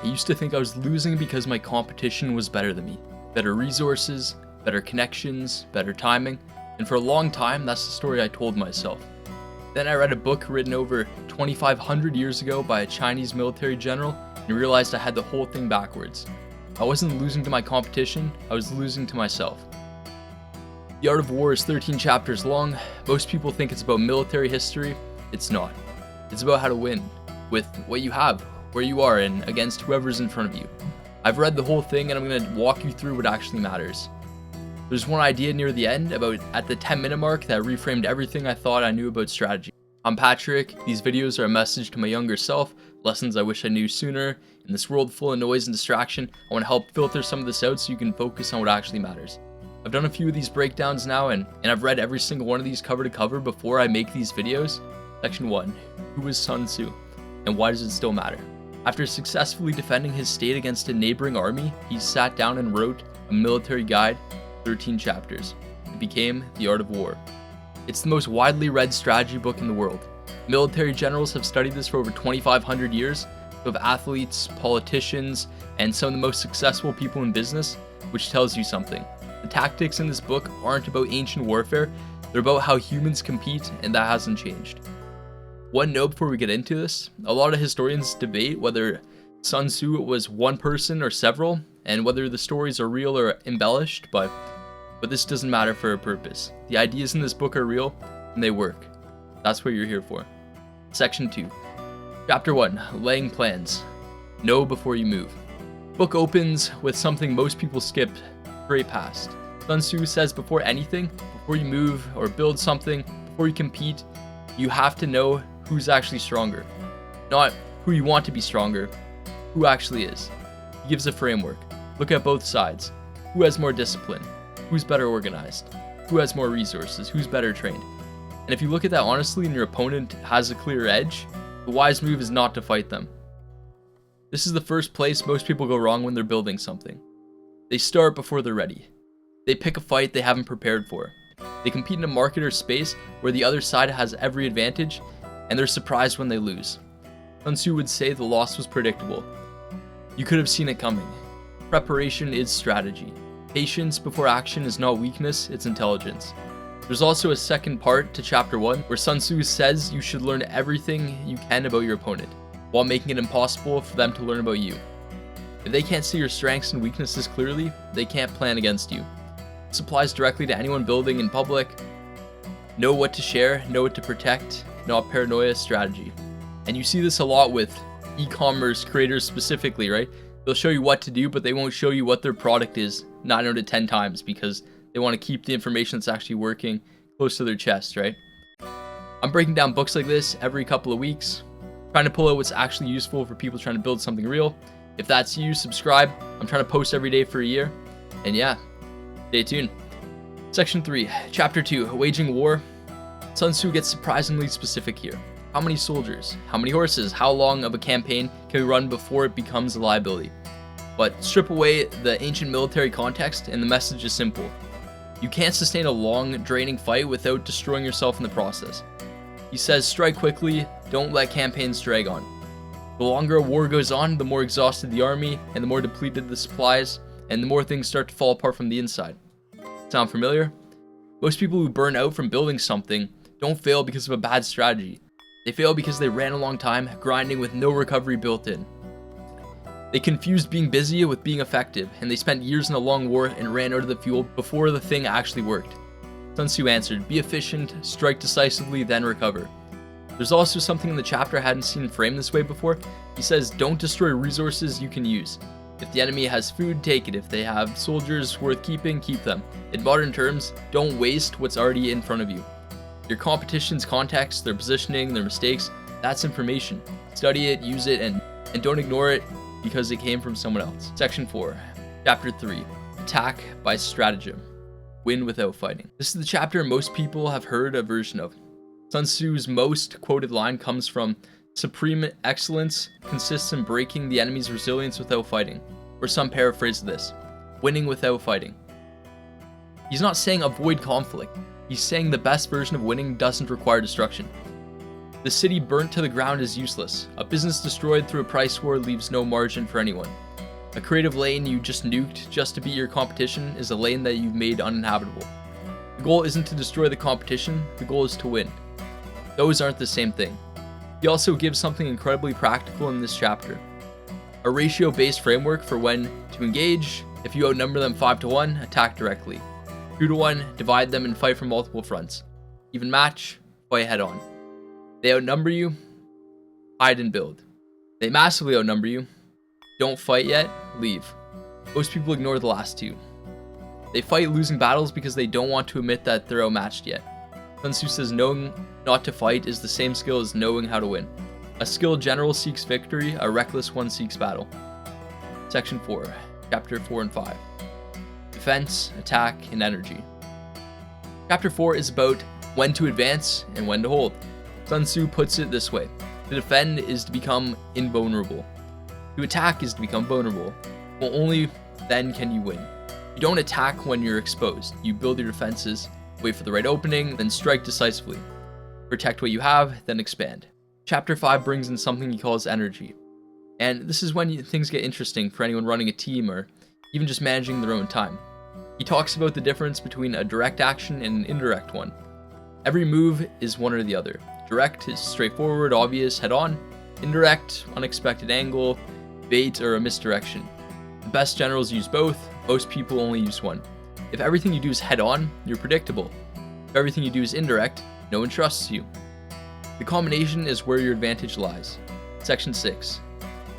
I used to think I was losing because my competition was better than me. Better resources, better connections, better timing, and for a long time, that's the story I told myself. Then I read a book written over 2,500 years ago by a Chinese military general and realized I had the whole thing backwards. I wasn't losing to my competition, I was losing to myself. The Art of War is 13 chapters long. Most people think it's about military history. It's not. It's about how to win with what you have, where you are, and against whoever's in front of you. I've read the whole thing and I'm going to walk you through what actually matters. There's one idea near the end, about at the 10-minute mark, that reframed everything I thought I knew about strategy. I'm Patrick. These videos are a message to my younger self, lessons I wish I knew sooner. In this world full of noise and distraction, I want to help filter some of this out so you can focus on what actually matters. I've done a few of these breakdowns now, and I've read every single one of these cover to cover before I make these videos. Section 1. Who was Sun Tzu, and why does it still matter? After successfully defending his state against a neighboring army, he sat down and wrote a military guide, 13 chapters. It became The Art of War. It's the most widely read strategy book in the world. Military generals have studied this for over 2,500 years, so have athletes, politicians, and some of the most successful people in business, which tells you something. The tactics in this book aren't about ancient warfare, they're about how humans compete, and that hasn't changed. One note before we get into this, a lot of historians debate whether Sun Tzu was one person or several, and whether the stories are real or embellished, but this doesn't matter for a purpose. The ideas in this book are real, and they work. That's what you're here for. Section 2. Chapter 1. Laying plans. Know before you move. Book opens with something most people skip straight past. Sun Tzu says before anything, before you move or build something, before you compete, you have to know who's actually stronger. Not who you want to be stronger, who actually is. He gives a framework. Look at both sides. Who has more discipline? Who's better organized? Who has more resources? Who's better trained? And if you look at that honestly and your opponent has a clear edge, the wise move is not to fight them. This is the first place most people go wrong when they're building something. They start before they're ready. They pick a fight they haven't prepared for. They compete in a market or space where the other side has every advantage, and they're surprised when they lose. Sun Tzu would say the loss was predictable. You could have seen it coming. Preparation is strategy. Patience before action is not weakness, it's intelligence. There's also a second part to chapter 1 where Sun Tzu says you should learn everything you can about your opponent, while making it impossible for them to learn about you. If they can't see your strengths and weaknesses clearly, they can't plan against you. This applies directly to anyone building in public. Know what to share, know what to protect, not paranoia, strategy. And you see this a lot with e-commerce creators specifically, right? They'll show you what to do, but they won't show you what their product is 9 out of 10 times because they want to keep the information that's actually working close to their chest, right? I'm breaking down books like this every couple of weeks, trying to pull out what's actually useful for people trying to build something real. If that's you, subscribe. I'm trying to post every day for a year. And yeah, stay tuned. Section 3, Chapter 2, Waging War. Sun Tzu gets surprisingly specific here. How many soldiers? How many horses? How long of a campaign can we run before it becomes a liability? But strip away the ancient military context and the message is simple. You can't sustain a long, draining fight without destroying yourself in the process. He says strike quickly, don't let campaigns drag on. The longer a war goes on, the more exhausted the army, and the more depleted the supplies, and the more things start to fall apart from the inside. Sound familiar? Most people who burn out from building something don't fail because of a bad strategy. They fail because they ran a long time, grinding with no recovery built in. They confused being busy with being effective, and they spent years in a long war and ran out of the fuel before the thing actually worked. Sun Tzu answered, be efficient, strike decisively, then recover. There's also something in the chapter I hadn't seen framed this way before. He says, don't destroy resources you can use. If the enemy has food, take it. If they have soldiers worth keeping, keep them. In modern terms, don't waste what's already in front of you. Your competition's context, their positioning, their mistakes, that's information. Study it, use it, and don't ignore it because it came from someone else. Section 4, Chapter 3, Attack by Stratagem. Win without fighting. This is the chapter most people have heard a version of. Sun Tzu's most quoted line comes from, supreme excellence consists in breaking the enemy's resilience without fighting. Or some paraphrase of this, winning without fighting. He's not saying avoid conflict. He's saying the best version of winning doesn't require destruction. The city burnt to the ground is useless. A business destroyed through a price war leaves no margin for anyone. A creative lane you just nuked just to beat your competition is a lane that you've made uninhabitable. The goal isn't to destroy the competition, the goal is to win. Those aren't the same thing. He also gives something incredibly practical in this chapter. A ratio-based framework for when to engage. If you outnumber them 5 to 1, attack directly. 2 to 1, divide them and fight from multiple fronts. Even match, fight head on. They outnumber you, hide and build. They massively outnumber you. Don't fight yet, leave. Most people ignore the last two. They fight losing battles because they don't want to admit that they're outmatched yet. Sun Tzu says knowing not to fight is the same skill as knowing how to win. A skilled general seeks victory, a reckless one seeks battle. Section 4, Chapter 4 and 5. Defense, attack, and energy. Chapter 4 is about when to advance and when to hold. Sun Tzu puts it this way: to defend is to become invulnerable. To attack is to become vulnerable. Well, only then can you win. You don't attack when you're exposed. You build your defenses, wait for the right opening, then strike decisively. Protect what you have, then expand. Chapter 5 brings in something he calls energy. And this is when things get interesting for anyone running a team or even just managing their own time. He talks about the difference between a direct action and an indirect one. Every move is one or the other. Direct is straightforward, obvious, head-on. Indirect, unexpected angle, bait, or a misdirection. The best generals use both. Most people only use one. If everything you do is head-on, you're predictable. If everything you do is indirect, no one trusts you. The combination is where your advantage lies. Section 6,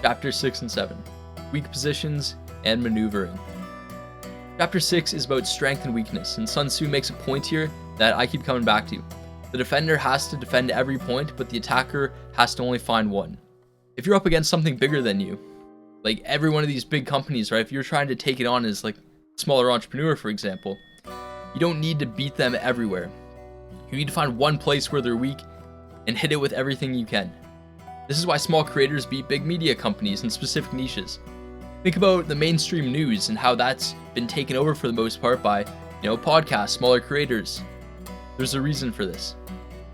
Chapter 6 and 7, Weak Positions and Maneuvering. Chapter 6 is about strength and weakness, and Sun Tzu makes a point here that I keep coming back to. The defender has to defend every point, but the attacker has to only find one. If you're up against something bigger than you, like every one of these big companies, right? If you're trying to take it on as like a smaller entrepreneur, for example, you don't need to beat them everywhere. You need to find one place where they're weak and hit it with everything you can. This is why small creators beat big media companies in specific niches. Think about the mainstream news and how that's been taken over for the most part by, podcasts, smaller creators. There's a reason for this.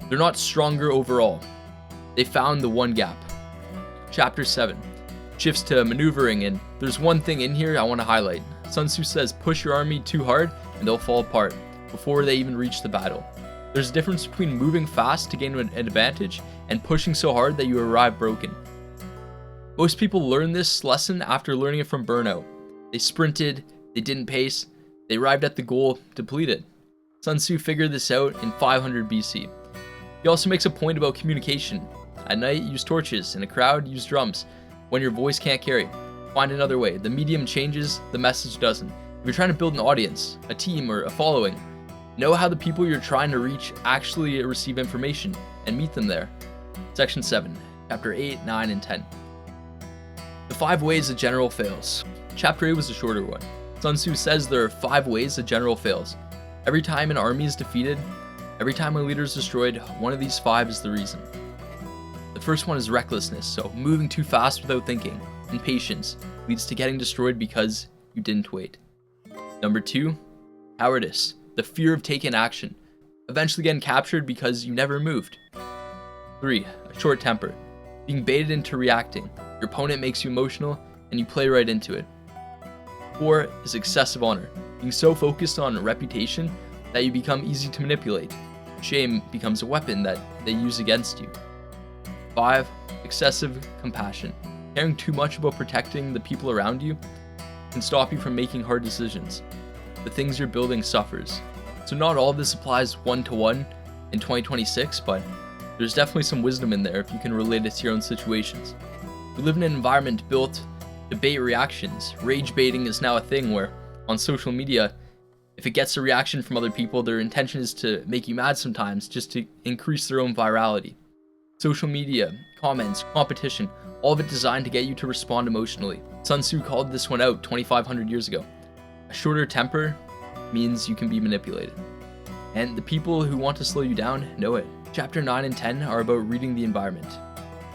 They're not stronger overall. They found the one gap. Chapter 7 shifts to maneuvering, and there's one thing in here I want to highlight. Sun Tzu says push your army too hard and they'll fall apart before they even reach the battle. There's a difference between moving fast to gain an advantage and pushing so hard that you arrive broken. Most people learn this lesson after learning it from burnout. They sprinted, they didn't pace, they arrived at the goal depleted. Sun Tzu figured this out in 500 BC. He also makes a point about communication. At night, use torches. In a crowd, use drums. When your voice can't carry, find another way. The medium changes, the message doesn't. If you're trying to build an audience, a team, or a following, know how the people you're trying to reach actually receive information and meet them there. Section 7, Chapter 8, 9, and 10. The 5 ways a general fails. Chapter 8 was a shorter one. Sun Tzu says there are 5 ways a general fails. Every time an army is defeated, every time a leader is destroyed, one of these 5 is the reason. The first one is recklessness, so moving too fast without thinking. Impatience leads to getting destroyed because you didn't wait. Number 2, cowardice, the fear of taking action, eventually getting captured because you never moved. 3, a short temper, being baited into reacting. Your opponent makes you emotional and you play right into it. 4 is excessive honor, being so focused on reputation that you become easy to manipulate. Shame becomes a weapon that they use against you. 5, excessive compassion, caring too much about protecting the people around you can stop you from making hard decisions. The things you're building suffers. So not all of this applies one-to-one in 2026, but there's definitely some wisdom in there if you can relate it to your own situations. We live in an environment built to bait reactions. Rage baiting is now a thing where, on social media, if it gets a reaction from other people, their intention is to make you mad sometimes just to increase their own virality. Social media, comments, competition, all of it designed to get you to respond emotionally. Sun Tzu called this one out 2,500 years ago. A shorter temper means you can be manipulated. And the people who want to slow you down know it. Chapter 9 and 10 are about reading the environment.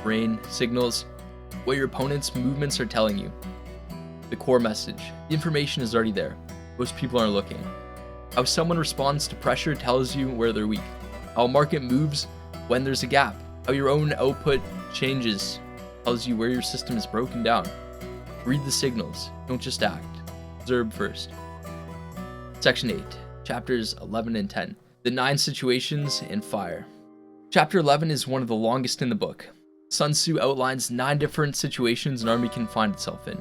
Brain, signals, what your opponent's movements are telling you. The core message. The information is already there. Most people aren't looking. How someone responds to pressure tells you where they're weak. How a market moves when there's a gap. how your own output changes, tells you where your system is broken down. Read the signals, don't just act. Observe first. Section 8, chapters 11 and 10. The 9 situations in fire. Chapter 11 is one of the longest in the book. Sun Tzu outlines 9 different situations an army can find itself in,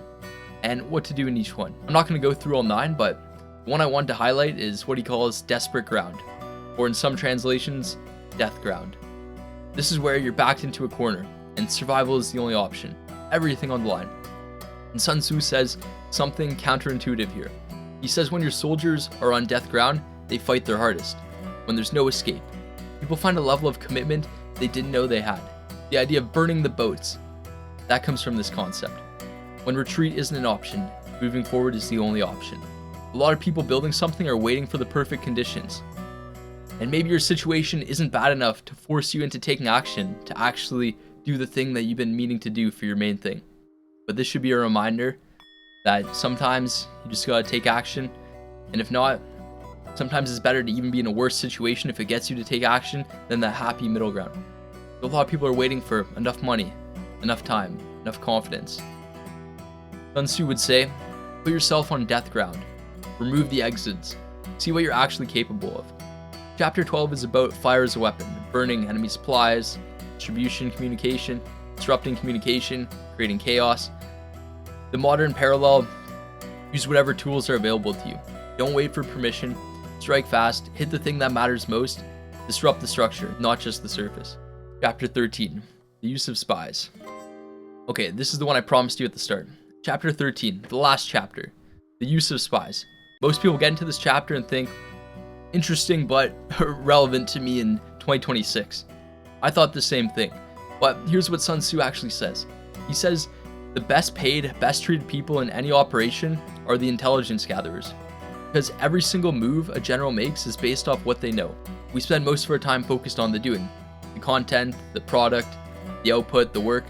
and what to do in each one. I'm not going to go through all 9, but the one I want to highlight is what he calls desperate ground, or in some translations, death ground. This is where you're backed into a corner, and survival is the only option. Everything on the line. And Sun Tzu says something counterintuitive here. He says when your soldiers are on death ground, they fight their hardest, when there's no escape. People find a level of commitment they didn't know they had. The idea of burning the boats, that comes from this concept. When retreat isn't an option, moving forward is the only option. A lot of people building something are waiting for the perfect conditions. And maybe your situation isn't bad enough to force you into taking action to actually do the thing that you've been meaning to do for your main thing. But this should be a reminder that sometimes you just gotta take action, and if not, sometimes it's better to even be in a worse situation if it gets you to take action than that happy middle ground. A lot of people are waiting for enough money, enough time, enough confidence. Sun Tzu would say, put yourself on death ground, remove the exits, see what you're actually capable of. Chapter 12 is about fire as a weapon, burning enemy supplies, distribution, communication, disrupting communication, creating chaos. The modern parallel, use whatever tools are available to you. Don't wait for permission, strike fast, hit the thing that matters most, disrupt the structure, not just the surface. Chapter 13, the use of spies. Okay, this is the one I promised you at the start. Chapter 13, the last chapter, the use of spies. Most people get into this chapter and think, interesting but relevant to me in 2026. I thought the same thing, but here's what Sun Tzu actually says. He says, the best paid, best treated people in any operation are the intelligence gatherers. Because every single move a general makes is based off what they know. We spend most of our time focused on the doing. The content, the product, the output, the work.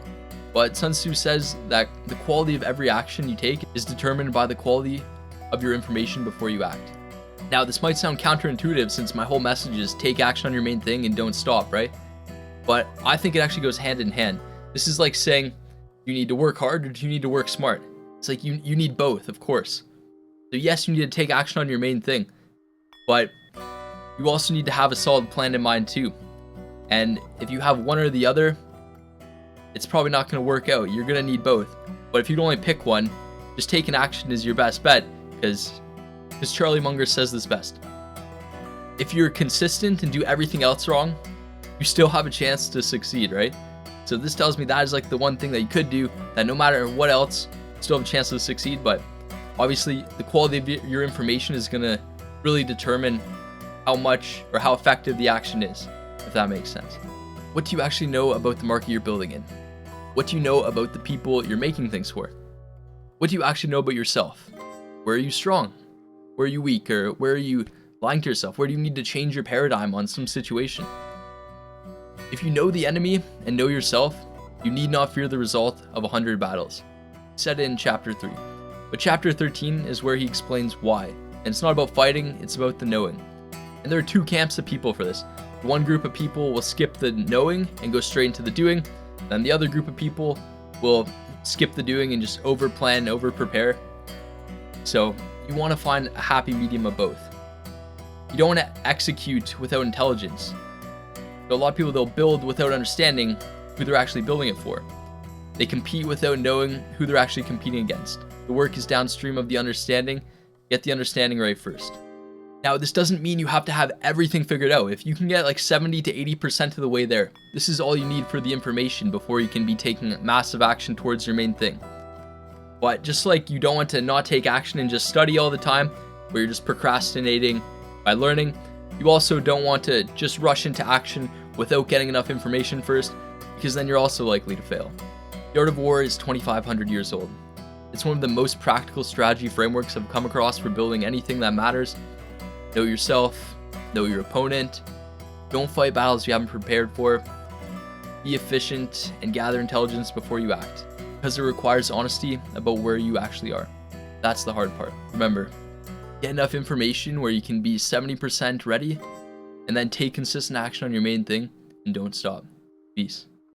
But Sun Tzu says that the quality of every action you take is determined by the quality of your information before you act. Now, this might sound counterintuitive since my whole message is take action on your main thing and don't stop, right? But I think it actually goes hand in hand. This is like saying, you need to work hard or do you need to work smart? It's like you need both, of course. So yes, you need to take action on your main thing, but you also need to have a solid plan in mind too. And if you have one or the other, it's probably not going to work out. You're going to need both. But if you'd only pick one, just taking action is your best bet, because Charlie Munger says this best. If you're consistent and do everything else wrong, you still have a chance to succeed, right? So this tells me that is like the one thing that you could do, that no matter what else, you still have a chance to succeed. But obviously, the quality of your information is going to really determine how much or how effective the action is, if that makes sense. What do you actually know about the market you're building in? What do you know about the people you're making things for? What do you actually know about yourself? Where are you strong? Where are you weak? Or where are you lying to yourself? Where do you need to change your paradigm on some situation? If you know the enemy and know yourself, you need not fear the result of 100 battles. Said in chapter 3. But chapter 13 is where he explains why. And it's not about fighting, it's about the knowing. And there are 2 camps of people for this. One group of people will skip the knowing and go straight into the doing. Then the other group of people will skip the doing and just over-plan, over-prepare. So you want to find a happy medium of both. You don't want to execute without intelligence. So a lot of people, they'll build without understanding who they're actually building it for. They compete without knowing who they're actually competing against. The work is downstream of the understanding. Get the understanding right first. Now, this doesn't mean you have to have everything figured out. If you can get like 70 to 80% of the way there, this is all you need for the information before you can be taking massive action towards your main thing. But just like you don't want to not take action and just study all the time, where you're just procrastinating by learning, you also don't want to just rush into action without getting enough information first, because then you're also likely to fail. The Art of War is 2,500 years old. It's one of the most practical strategy frameworks I've come across for building anything that matters. Know yourself, know your opponent, don't fight battles you haven't prepared for, be efficient, and gather intelligence before you act, because it requires honesty about where you actually are. That's the hard part. Remember, get enough information where you can be 70% ready, and then take consistent action on your main thing, and don't stop. Peace.